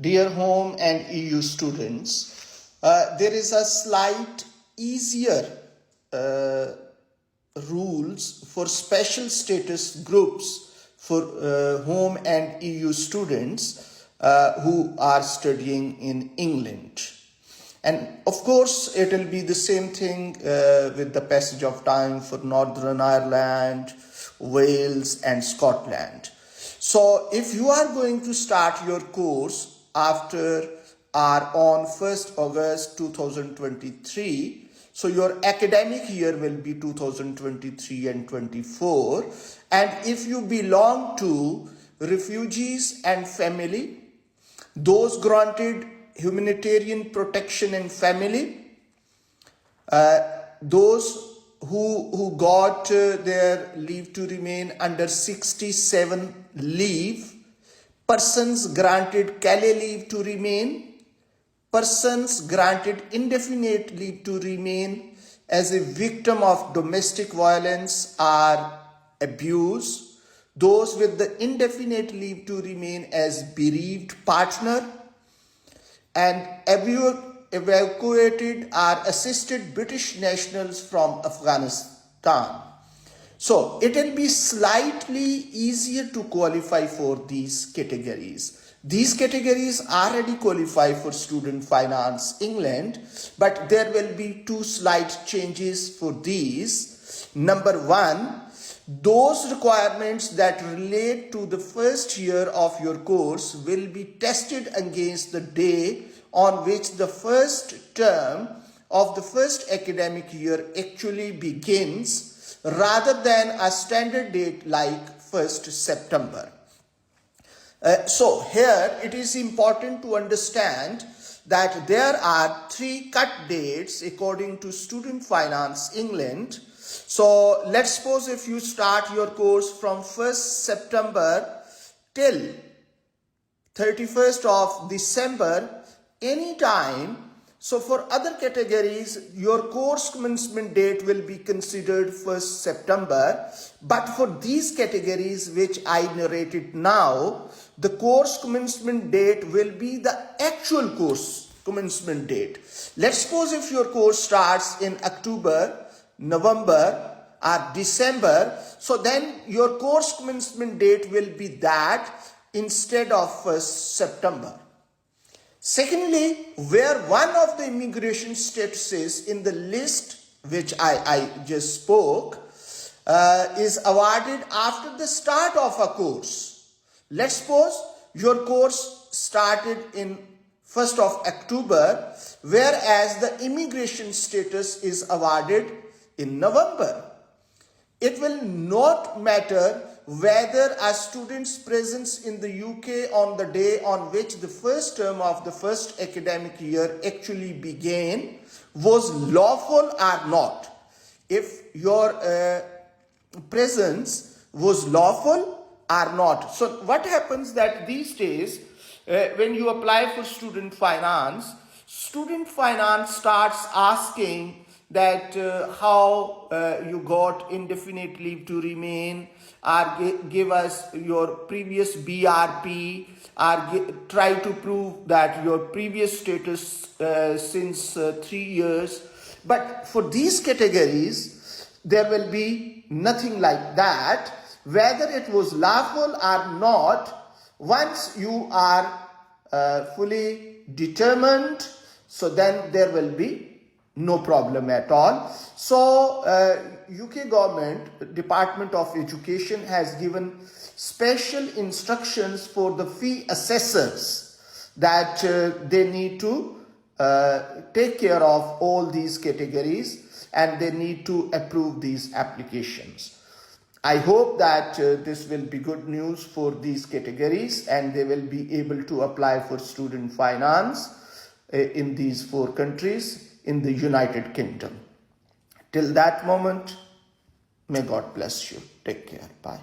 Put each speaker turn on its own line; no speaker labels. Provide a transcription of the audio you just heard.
Dear home and EU students, there is a slight easier rules for special status groups for home and EU students who are studying in England. And of course, it will be the same thing with the passage of time for Northern Ireland, Wales and Scotland. So if you are going to start your course after or on 1st August 2023, so your academic year will be 2023 and 24. And if you belong to refugees and family, those granted humanitarian protection and family, those who got their leave to remain under 67 leave, persons granted Calais leave to remain, persons granted indefinite leave to remain as a victim of domestic violence or abuse, those with the indefinite leave to remain as bereaved partner, and evacuated or assisted British nationals from Afghanistan. So it will be slightly easier to qualify for these categories. These categories already qualify for Student Finance England, but there will be two slight changes for these. Number one, those requirements that relate to the first year of your course will be tested against the day on which the first term of the first academic year actually begins, rather than a standard date like 1st September. So here it is important to understand that there are three cut dates according to Student Finance England. So let's suppose if you start your course from 1st September till 31st of December, any time. So for other categories, your course commencement date will be considered 1st September. But for these categories which I narrated now, the course commencement date will be the actual course commencement date. Let's suppose if your course starts in October, November or December, so then your course commencement date will be that instead of 1st September. Secondly, where one of the immigration statuses in the list which I just spoke is awarded after the start of a course. Let's suppose your course started in 1st of October, whereas the immigration status is awarded in November. It will not matter whether a student's presence in the UK on the day on which the first term of the first academic year actually began was lawful or not. If your presence was lawful or not. So what happens that these days when you apply for student finance starts asking that how you got indefinite leave to remain, or give us your previous BRP, or try to prove that your previous status since 3 years. But for these categories, there will be nothing like that. Whether it was lawful or not, once you are fully determined, so then there will be no problem at all. So UK government Department of Education has given special instructions for the fee assessors that they need to take care of all these categories and they need to approve these applications. I hope that this will be good news for these categories and they will be able to apply for student finance in these 4 countries in the United Kingdom. Till that moment, may God bless you. Take care. Bye.